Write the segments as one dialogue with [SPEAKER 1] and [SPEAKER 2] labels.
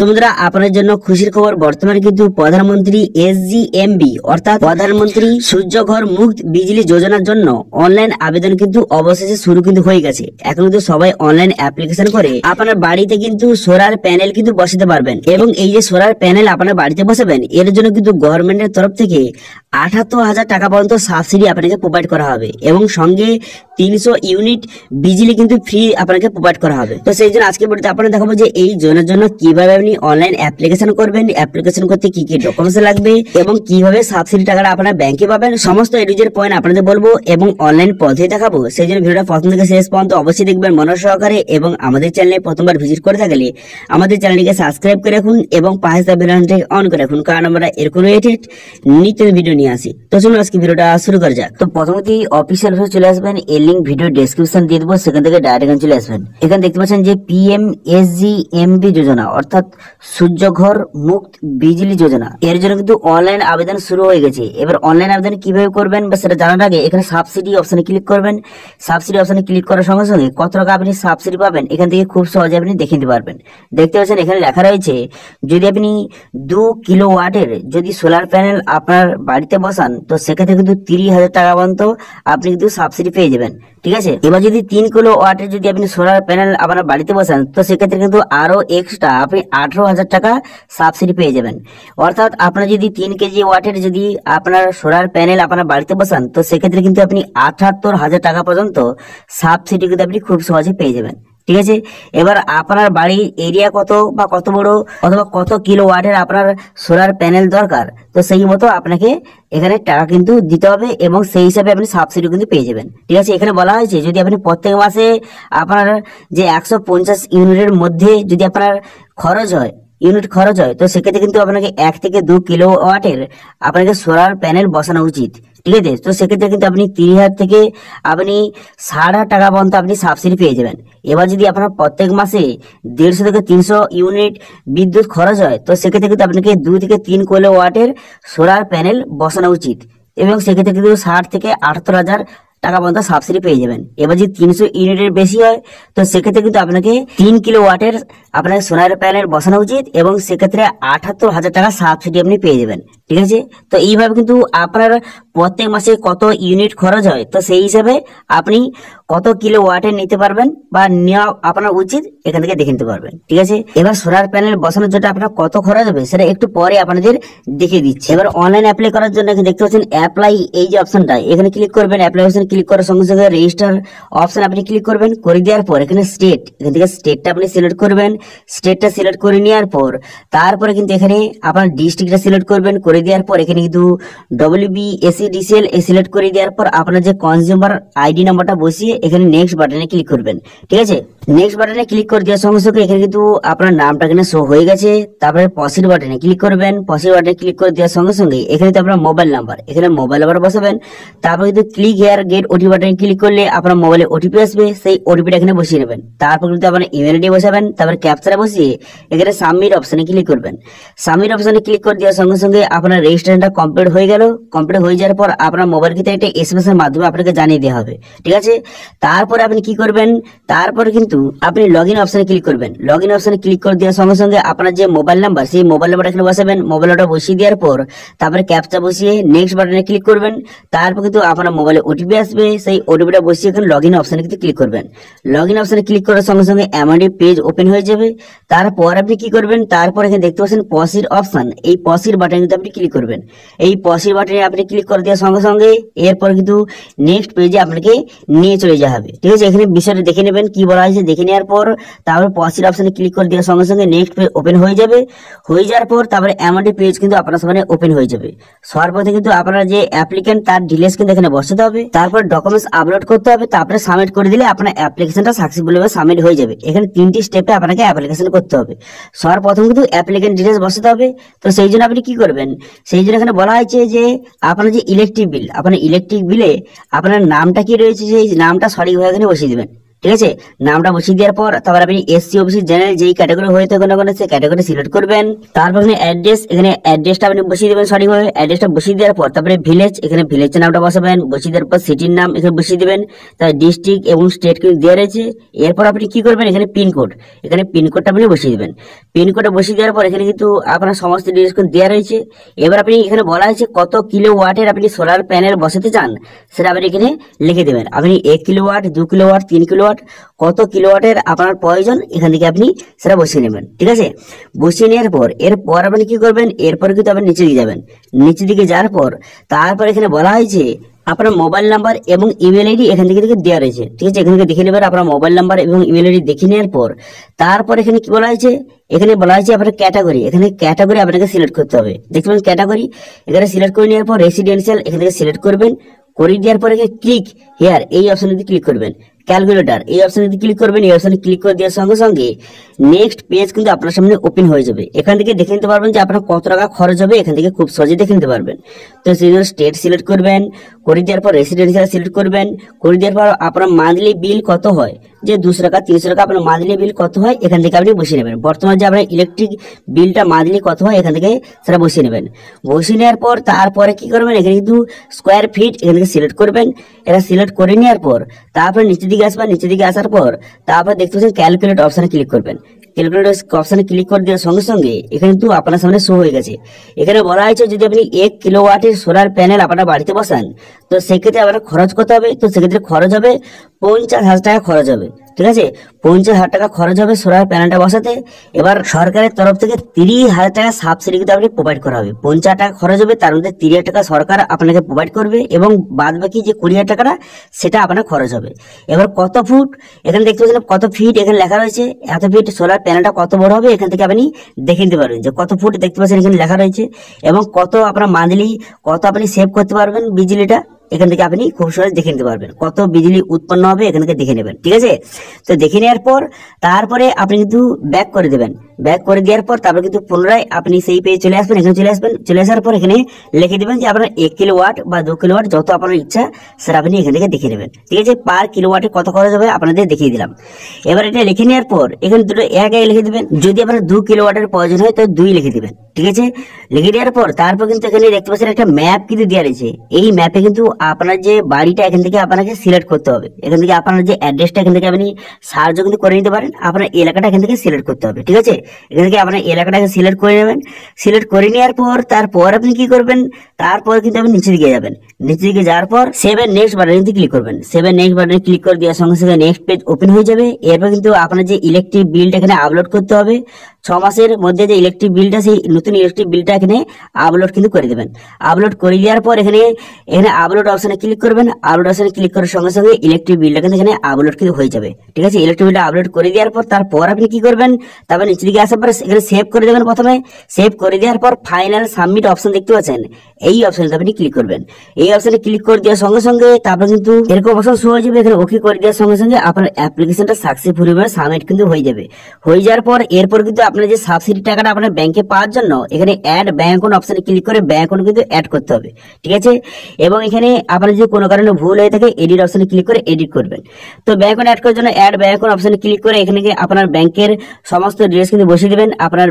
[SPEAKER 1] তো বন্ধুরা আপনাদের জন্য খুশির খবর, বর্তমানে কিন্তু প্রধানমন্ত্রী SGMB অর্থাৎ প্রধানমন্ত্রী সূর্যঘর মুক্ত বিজলি যোজনার জন্য অনলাইন আবেদন কিন্তু অবশেষে শুরু কিন্তু হয়ে গেছে। এখন কিন্তু সবাই অনলাইন অ্যাপ্লিকেশন করে আপনার বাড়িতে কিন্তু সোলার প্যানেল কিন্তু বসাতে পারবেন। এবং এই যে সোলার প্যানেল আপনার বাড়িতে বসাবেন, এর জন্য কিন্তু গভর্নমেন্টের তরফ থেকে ৭৮,০০০ টাকা পর্যন্ত সাবসিডি আপনাকে প্রোভাইড করা হবে এবং সঙ্গে ৩০০ ইউনিট বিজলি কিন্তু ফ্রি আপনাকে প্রোভাইড করা হবে। তো সেই জন্য আজকে ভিডিওতে আপনাদের দেখাবো যে এই যোজনার জন্য কিভাবে আপনি অনলাইন অ্যাপ্লিকেশন করবেন, অ্যাপ্লিকেশন করতে কি কি ডকুমেন্টস লাগবে এবং কিভাবে সাবসিডি টাকাটা আপনারা ব্যাংকে পাবেন, সমস্ত এডিজের পয়েন্ট আপনাদের বলবো এবং অনলাইন পদ্ধতি দেখাবো। সেই জন্য ভিডিওটা প্রথম থেকে শেষ পর্যন্ত অবশ্যই দেখবেন মনোযোগ সহকারে এবং আমাদের চ্যানেলে প্রথমবার ভিজিট করে থাকলে আমাদের চ্যানেলটিকে সাবস্ক্রাইব করে রাখুন এবং পাশে থাকা বেল আইকনটি অন করে রাখুন, কারণ আমরা এরকম রিলেটেড নিত্য ভিডিও নিয়ে আসি। তো চলুন আজকে ভিডিওটা শুরু করা যাক। তো প্রথমতেই অফিসিয়াল ওয়েবসাইটে চলে আসবেন, এর লিংক ভিডিও ডেসক্রিপশন দিয়ে দেবো, সেখান থেকে ডাইরেক্ট চলে আসবেন। এখানে দেখতে পাচ্ছেন যে PM-SGMB যোজনা অর্থাৎ সূর্যঘর মুক্ত বিজলি যোজনা, এর জন্য কিন্তু অনলাইন আবেদন শুরু হয়ে গেছে। এবার অনলাইন আবেদন কিভাবে করবেন বা সেটা জানার আগে এখানে সাবসিডি অপশনে ক্লিক করবেন। সাবসিডি অপশনে ক্লিক করার সঙ্গে সঙ্গে কত টাকা আপনি সাবসিডি পাবেন এখান থেকে খুব সহজে আপনি দেখে নিতে পারবেন। দেখতে পাচ্ছেন এখানে লেখা রয়েছে যদি আপনি 2 কিলোওয়াটের যদি সোলার প্যানেল আপনার বাড়িতে বসান তো সেক্ষেত্রে কিন্তু 30,000 টাকা পর্যন্ত আপনি কিন্তু সাবসিডি পেয়ে যাবেন। ঠিক আছে, এবার যদি 3 কিলোওয়াটের যদি আপনি সোলার প্যানেল আপনার বাড়িতে বসান তো সেক্ষেত্রে কিন্তু আরো এক্সট্রা আপনি 18,000 টাকা সাবসিডি পেয়ে যাবেন। অর্থাৎ আপনার যদি 3 কেজি ওয়াটের যদি আপনার সোলার প্যানেল আপনার বাড়িতে বসান তো সেক্ষেত্রে কিন্তু আপনি 78,000 টাকা পর্যন্ত সাবসিডি কিন্তু আপনি খুব সহজে পেয়ে যাবেন। ঠিক আছে, এবার আপনার বাড়ির এরিয়া কত বা কত বড় অথবা কত কিলোওয়াটের আপনার সোলার প্যানেল দরকার, তো সেই মতো আপনাকে এখানে টাকা কিন্তু দিতে হবে এবং সেই হিসাবে আপনি সাবসিডি কিন্তু পেয়ে যাবেন। ঠিক আছে, এখানে বলা হয়েছে যদি আপনি প্রত্যেক মাসে আপনার যে 150 ইউনিটের মধ্যে যদি আপনার ইউনিট খরচ হয় তো সেক্ষেত্রে কিন্তু আপনাকে 1 থেকে 2 কিলোওয়াটের আপনাকে সোলার প্যানেল বসানো উচিত। ঠিক আছে, তো সেক্ষেত্রে কিন্তু আপনি 30,000 থেকে আপনি 60,000 টাকা পর্যন্ত আপনি সাবসিডি পেয়ে যাবেন। এবার যদি আপনার প্রত্যেক মাসে 150 থেকে 300 ইউনিট বিদ্যুৎ খরচ হয় তো সেক্ষেত্রে কিন্তু আপনাকে 2 থেকে 3 কিলোওয়াটের সোলার প্যানেল বসানো উচিত এবং সেক্ষেত্রে কিন্তু 60 থেকে 78,000 টাকা পর্যন্ত সাবসিডি পেয়ে যাবেন। এবার যদি 300 ইউনিটের বেশি হয় তো সেক্ষেত্রে কিন্তু আপনাকে 3 কিলোওয়াটের আপনার সোলার প্যানেল বসানো উচিত এবং সেক্ষেত্রে 78,000 টাকা সাবসিডি আপনি পেয়ে যাবেন। ঠিক আছে, তো এইভাবে কিন্তু আপনার প্রত্যেক মাসে কত ইউনিট খরচ হয় তো সেই হিসাবে আপনি কত কিলোওয়াটের নিতে পারবেন বা নেওয়া আপনার উচিত এখান থেকে দেখে নিতে পারবেন। ঠিক আছে, এবার সোলার প্যানেল বসানোর জন্য আপনার কত খরচ হবে সেটা একটু পরে আপনাদের দেখিয়ে দিচ্ছি। এবার অনলাইন অ্যাপ্লাই করার জন্য এখানে দেখতে পাচ্ছেন অ্যাপ্লাই, এই যে অপশনটা এখানে ক্লিক করবেন। অ্যাপ্লাই অপশন ক্লিক করার সঙ্গে সঙ্গে রেজিস্টার অপশন আপনি ক্লিক করবেন। করে দেওয়ার পর এখানে স্টেট, এখান থেকে স্টেটটা আপনি সিলেক্ট করবেন। স্টেটটা সিলেক্ট করে নেওয়ার পর তারপরে কিন্তু এখানে আপনার ডিস্ট্রিক্টটা সিলেক্ট করবেন। করে দেওয়ার পর এখানে কিন্তু WBSEDCL সিলেক্ট করে দেওয়ার পর আপনার যে কনজিউমার আইডি নাম্বারটা বসিয়ে এখানে নেক্সট বাটনে ক্লিক করবেন। ঠিক আছে, নেক্সট বাটনে ক্লিক করে দেওয়ার সঙ্গে সঙ্গে এখানে কিন্তু আপনার নামটা এখানে শো হয়ে গেছে। তারপরে প্রসিড বাটনে ক্লিক করবেন। প্রসিড বাটনে ক্লিক করে দেওয়ার সঙ্গে সঙ্গে এখানে তো আপনার মোবাইল নাম্বার, এখানে মোবাইল নাম্বার বসাবেন। তারপর কিন্তু ক্লিক হেয়ার গেট ওটিপি বাটনে ক্লিক করলে আপনার মোবাইলে ওটিপি আসবে, সেই ওটিপিটা এখানে বসিয়ে নেবেন। তারপর কিন্তু আপনার ইমেল আইডি বসাবেন। তারপর ক্যাপচারা বসিয়ে এখানে সাবমিট অপশনে ক্লিক করবেন। সাবমিট অপশনে ক্লিক করে দেওয়ার সঙ্গে সঙ্গে আপনার রেজিস্ট্রেশনটা কমপ্লিট হয়ে গেল। কমপ্লিট হয়ে যাওয়ার পর আপনার মোবাইল কিন্তু একটা SMS এর মাধ্যমে আপনাকে জানিয়ে দেওয়া হবে। ঠিক আছে, তারপরে আপনি কি করবেন, তারপরে কিন্তু আপনি লগইন অপশনে ক্লিক করবেন। লগইন অপশনে ক্লিক করে দেওয়ার সঙ্গে সঙ্গে আপনার যে মোবাইল নাম্বার সেই মোবাইল নাম্বার এখানে বসাবেন। মোবাইল নাম্বারটা বসিয়ে দেওয়ার পর তারপরে ক্যাপচা বসিয়ে নেক্সট বাটনে ক্লিক করবেন। তারপর কিন্তু আপনার মোবাইলে ওটিপি আসবে, সেই ওটিপিটা বসিয়ে এখানে লগইন অপশনে কিন্তু ক্লিক করবেন। লগইন অপশনে ক্লিক করার সঙ্গে সঙ্গে এমআইডি পেজ ওপেন হয়ে যাবে। তারপর আপনি কি করবেন, তারপর এখানে দেখতে পাচ্ছেন প্রসিড অপশন, এই প্রসিড বাটনে কিন্তু আপনি ক্লিক করবেন। এই প্রসিড বাটনে আপনি ক্লিক করে দেওয়ার সঙ্গে সঙ্গে এরপর কিন্তু নেক্সট পেজে আপনাকে নিয়ে চলে যাওয়া হবে। ঠিক আছে, এখানে বিষয়টা দেখে নেবেন কি বলা হয়েছে। দেখে নেওয়ার পর তারপর প্রসিড অপশনে ক্লিক করে দেওয়ার সঙ্গে সঙ্গে নেক্সট পেজ ওপেন হয়ে যাবে। হয়ে যাওয়ার পর তারপরে এমআইডি পেজ কিন্তু আপনার সামনে ওপেন হয়ে যাবে। সর্বপ্রথম কিন্তু আপনার যে অ্যাপ্লিকেন্ট তার ডিটেইলস কিন্তু এখানে বসাতে হবে। তারপর ডকুমেন্টস আপলোড করতে হবে। তারপরে সাবমিট করে দিলে আপনার অ্যাপ্লিকেশনটা সাকসেসফুল ভাবে সাবমিট হয়ে যাবে। এখানে 3টি স্টেপে আপনাকে অ্যাপ্লিকেশন করতে হবে। সর্বপ্রথম কিন্তু অ্যাপ্লিকেন্ট ডিটেইলস বসাতে হবে। তো সেই জন্য আপনি কি করবেন, সেই জন্য এখানে বলা হয়েছে যে আপনার যে ইলেকট্রিক বিল, আপনার ইলেকট্রিক বিলে আপনার নামটা কি রয়েছে সেই নামটা সঠিকভাবে এখানে বসিয়ে দেবেন। ঠিক আছে, নামটা বসিয়ে দেওয়ার পর তারপর আপনি এসসি ওবিসি জেনারেল যেই ক্যাটাগরি হয়ে থাকে না কেন সেই ক্যাটাগরি সিলেক্ট করবেন। তারপর এখানে অ্যাড্রেস, এখানে অ্যাড্রেসটা আপনি বসিয়ে দেবেন সঠিকভাবে। অ্যাড্রেসটা বসিয়ে দেওয়ার পর তারপরে ভিলেজ, এখানে ভিলেজের নামটা বসাবেন। বসিয়ে দেওয়ার পর সিটির নাম এখানে বসিয়ে দেবেন। তার ডিস্ট্রিক্ট এবং স্টেট কিন্তু দেওয়া রয়েছে। এরপর আপনি কি করবেন, এখানে পিনকোড, এখানে পিনকোডটা আপনি বসিয়ে দেবেন। পিনকোডটা বসিয়ে দেওয়ার পর এখানে কিন্তু আপনার সমস্ত ডিটেলস দেওয়া রয়েছে। এবার আপনি এখানে বলা হয়েছে কত কিলো ওয়াটের আপনি সোলার প্যানেল বসাতে চান সেটা আপনি এখানে লিখে দেবেন। আপনি 1 কিলোওয়াট, 2 কিলোওয়াট, 3 কিলোওয়াট, কত কিলোওয়াটের আপনার প্রয়োজন এখান থেকে আপনি সেটা বসিয়ে নেবেন। ঠিক আছে, বসিয়ে নেওয়ার পর এরপর আপনি কি করবেন, এরপর কিন্তু আপনি নিচে দিকে যাবেন। নিচে দিকে যাওয়ার পর তারপর এখানে বলা হয়েছে আপনার মোবাইল নাম্বার এবং ইমেল আইডি এখান থেকে দেওয়া রয়েছে। ঠিক আছে, এখান থেকে দেখে নেবেন আপনার মোবাইল নাম্বার এবং ইমেল আইডি দেখে নেওয়ার পর তারপর এখানে কি বলা হয়েছে, এখানে বলা হয়েছে আপনার ক্যাটাগরি, এখানে ক্যাটাগরি আপনাকে সিলেক্ট করতে হবে। দেখতে পাবেন ক্যাটাগরি, এখানে সিলেক্ট করে নেওয়ার পর রেসিডেন্সিয়াল এখান থেকে সিলেক্ট করবেন। করে দেওয়ার পরে ক্লিক হেয়ার এই অপশনে ক্লিক করবেন। ক্যালকুলেটর এই অপশনে ক্লিক করবেন। এই অপশনে ক্লিক করে দেওয়ার সঙ্গে সঙ্গে নেক্সট পেজ কিন্তু আপনার সামনে ওপেন হয়ে যাবে। এখান থেকে দেখে নিতে পারবেন যে আপনার কত টাকা খরচ হবে, এখান থেকে খুব সহজে দেখে নিতে পারবেন। তো সেই জন্য স্টেট সিলেক্ট করবেন, করে দেওয়ার পর রেসিডেন্সিয়াল সিলেক্ট করবেন। করে দেওয়ার পর আপনার মান্থলি বিল কত হয়, যে 200 টাকা 300 টাকা আপনার মান্থলি বিল কত হয় এখান থেকে আপনি বসিয়ে নেবেন। বর্তমানে যে আপনার ইলেকট্রিক বিলটা মান্থলি কত হয় এখান থেকে সেটা বসিয়ে নেবেন। বসিয়ে নেওয়ার পর তারপরে কি করবেন, এখানে কিন্তু স্কোয়ার ফিট এখান থেকে সিলেক্ট করবেন। এটা সিলেক্ট করে নেওয়ার পর তারপরে নিচের দিকে আসবেন। নিচের দিকে আসার পর তারপর দেখতে পাচ্ছেন ক্যালকুলেট অপশনে ক্লিক করবেন। ক্যালকুলেটর অপশনে ক্লিক করে দেওয়ার সঙ্গে সঙ্গে এখানে কিন্তু আপনার সামনে শো হয়ে গেছে। এখানে বলা হয়েছে যদি আপনি 1 কিলোওয়াটের সোলার প্যানেল আপনার বাড়িতে বসান তো সেক্ষেত্রে আপনার খরচ কত হবে, তো সেক্ষেত্রে খরচ হবে 50,000 টাকা খরচ হবে। ঠিক আছে, 50,000 টাকা খরচ হবে সোলার প্যানেলটা বসাতে। এবার সরকারের তরফ থেকে 30,000 টাকা সাবসিডি কিন্তু আপনি প্রোভাইড করা হবে। 50,000 টাকা খরচ হবে, তার মধ্যে 30,000 টাকা সরকার আপনাকে প্রোভাইড করবে এবং বাদ বাকি যে 20,000 টাকাটা সেটা আপনার খরচ হবে। এবার কত ফুট এখানে দেখতে পাচ্ছেন, কত ফিট এখানে লেখা রয়েছে। এত ফিট সোলার প্যানেলটা কত বড় হবে এখান থেকে আপনি দেখে নিতে পারবেন যে কত ফুট দেখতে পাচ্ছেন এখানে লেখা রয়েছে এবং কত আপনার মান্থলি কত আপনি সেভ করতে পারবেন বিজলিটা এখান থেকে আপনি খুব সহজে দেখে নিতে পারবেন। কত বিজলি উৎপন্ন হবে এখান থেকে দেখে নেবেন। ঠিক আছে, তো দেখে নেওয়ার পর তারপরে আপনি কিন্তু ব্যাক করে দেবেন। ব্যাক করে দেওয়ার পর তারপর কিন্তু পুনরায় আপনি সেই পেজে চলে আসবেন। এখানে চলে আসবেন, চলে আসার পর এখানে লিখে দেবেন যে আপনার 1 কিলোওয়াট বা 2 কিলোওয়াট যত আপনার ইচ্ছা সেটা আপনি এখান থেকে দেখে নেবেন। ঠিক আছে, পার কিলোওয়াটে কত খরচ হবে আপনাদের দেখিয়ে দিলাম। এবার এটা লিখে নেওয়ার পর এখানে দুটো এক লিখে দেবেন। যদি আপনার 2 কিলোওয়াটের প্রয়োজন হয় তো 2 লিখে দিবেন। ঠিক আছে, লিখে দেওয়ার পর তারপর কিন্তু এখানে দেখতে পাচ্ছেন একটা ম্যাপ কিন্তু দেওয়া রয়েছে। এই ম্যাপে কিন্তু আপনার যে বাড়িটা এখান থেকে আপনাকে সিলেক্ট করতে হবে। এখান থেকে আপনার যে অ্যাড্রেসটা এখান থেকে আপনি সার্চ কিন্তু করে নিতে পারেন। আপনার এলাকাটা এখান থেকে সিলেক্ট করতে হবে। ঠিক আছে, এখান থেকে আপনার এলাকাটাকে সিলেক্ট করে নেবেন। সিলেক্ট করে নেওয়ার পর তারপর আপনি কি করবেন, তারপর কিন্তু আপনি নিচে দিকে যাবেন। নিচে দিকে যাওয়ার পর সেভ এন্ড নেক্সট বাটনে ক্লিক করবেন। সেভ এন্ড নেক্সট বাটনে ক্লিক করে দেওয়ার সঙ্গে সঙ্গে নেক্সট পেজ ওপেন হয়ে যাবে। এরপর কিন্তু আপনার যে ইলেকট্রিক বিলটা এখানে আপলোড করতে হবে 6 মাসের মধ্যে যে ইলেকট্রিক বিলটা, সেই নতুন ইলেকট্রিক বিলটা এখানে আপলোড কিন্তু করে দেবেন। আপলোড করে দেওয়ার পর এখানে আপলোড অপশনে ক্লিক করবেন। আপলোড অপশনে ক্লিক করার সঙ্গে সঙ্গে ইলেকট্রিক বিলটা কিন্তু এখানে আপলোড কিন্তু হয়ে যাবে। ঠিক আছে, ইলেকট্রিক বিলটা আপলোড করে দেওয়ার পর তারপর আপনি কি করবেন, তারপর নিচে দিকে আসার পর এখানে সেভ করে দেবেন। প্রথমে সেভ করে দেওয়ার পর ফাইনাল সাবমিট অপশন দেখতে পাচ্ছেন, এই অপশনে আপনি ক্লিক করবেন। এই অপশনে ক্লিক করে দেওয়ার সঙ্গে সঙ্গে তারপর কিন্তু এরকম অপশন শো হয়ে যাবে। এখানে ওকে করে দেওয়ার সঙ্গে সঙ্গে আপনার অ্যাপ্লিকেশনটা সাকসেসফুলি সাবমিট কিন্তু হয়ে যাবে। হয়ে যাওয়ার পর এরপর কিন্তু আপনার যে সাবসিডি টাকাটা আপনার ব্যাংকে পাওয়ার জন্য এখানে অ্যাড ব্যাংক অ্যাকাউন্ট অপশনে ক্লিক করে ব্যাংক অ্যাকাউন্ট কিন্তু অ্যাড করতে হবে। ঠিক আছে, এবং এখানে আপনার যদি কোনো কারণে ভুল হয়ে থাকে এডিট অপশনে ক্লিক করে এডিট করবেন। তো ব্যাংক অ্যাকাউন্ট অ্যাড করার জন্য অ্যাড ব্যাংক অ্যাকাউন্ট অপশনে ক্লিক করে এখানে আপনার ব্যাংকের সমস্ত ডিটেইলস কিন্তু বসিয়ে দিবেন। আপনার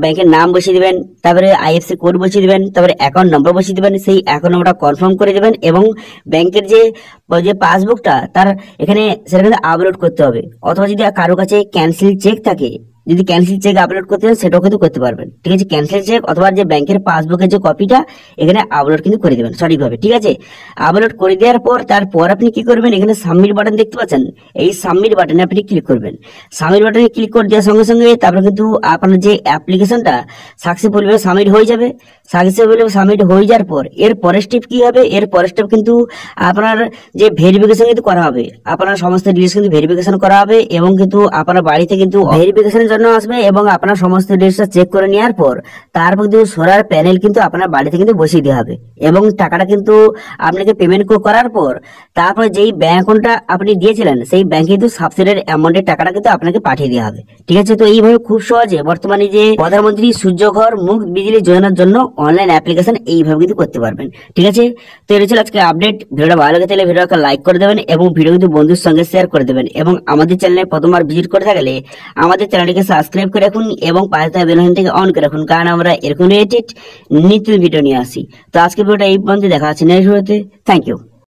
[SPEAKER 1] ব্যাংকের নাম বসিয়ে দিবেন, তারপরে আইএফসি কোড বসিয়ে দিবেন, তারপরে অ্যাকাউন্ট নম্বর বসিয়ে দিবেন। সেই অ্যাকাউন্ট নম্বরটা কনফার্ম করে দিবেন এবং ব্যাংকের যে পাসবুকটা তার এখানে সেটা কিন্তু আপলোড করতে হবে। অথবা যদি কারো কাছে ক্যান্সেল চেক থাকে, যদি ক্যান্সেল চেক আপলোড করতে চান সেটাও কিন্তু করতে পারবেন। ঠিক আছে, ক্যান্সেল চেক অথবা যে ব্যাংকের পাসবুকের যে কপিটা এখানে আপলোড কিন্তু করে দেবেন সঠিকভাবে। ঠিক আছে, আপলোড করে দেওয়ার পর তারপর আপনি কি করবেন, এখানে সাবমিট বাটন দেখতে পাচ্ছেন, এই সাবমিট বাটনে আপনি ক্লিক করবেন। সাবমিট বাটনে ক্লিক করে দেওয়ার সঙ্গে সঙ্গে তারপর কিন্তু আপনার যে অ্যাপ্লিকেশনটা সাকসেসফুলি সাবমিট হয়ে যাবে। সাকসেসফুলি সাবমিট হয়ে যাওয়ার পর এর পরের স্টেপ কি হবে, এর পরের স্টেপ কিন্তু আপনার যে ভেরিফিকেশন কিন্তু করা হবে। আপনার সমস্ত ডিটেইলস কিন্তু ভেরিফিকেশন করা হবে এবং কিন্তু আপনার বাড়িতে কিন্তু ভেরিফিকেশনের জন্য জন্য আসবে এবং আপনার সমস্ত ডিটেলসটা চেক করে নেওয়ার পর তারপর কিন্তু সোলার প্যানেল কিন্তু আপনার বাড়িতে কিন্তু বসিয়ে দেওয়া হবে এবং টাকাটা কিন্তু আপনাকে পেমেন্ট করার পর তারপর যেই ব্যাংক অ্যাকাউন্টটা আপনি দিয়েছিলেন সেই ব্যাংকে কিন্তু সাবসিডির অ্যামাউন্টের টাকাটা কিন্তু আপনাকে পাঠিয়ে দেওয়া হবে। ঠিক আছে, তো এইভাবে খুব সহজে বর্তমানে যে প্রধানমন্ত্রী সূর্যঘর মুফত বিজলি যোজনার জন্য অনলাইন অ্যাপ্লিকেশন এইভাবে কিন্তু করতে পারবেন। ঠিক আছে, তো এটা ছিল আজকে আপডেট। ভিডিওটা ভালো লাগে তাহলে ভিডিওটা লাইক করে দেবেন এবং ভিডিও কিন্তু বন্ধুর সঙ্গে শেয়ার করে দেবেন এবং আমাদের চ্যানেলে প্রথমবার ভিজিট করে থাকলে আমাদের চ্যানেলটিকে সাবস্ক্রাইব করে রাখুন এবং পাশে থাকা বেল আইকনটিকে অন করে রাখুন, কারণ আমরা এরকম রিলেটেড নিত্য ভিডিও নিয়ে আসি। তো আজকে ভিডিওটা এই পর্যন্ত, দেখা হচ্ছে নেক্সট ভিডিওতে। Thank you.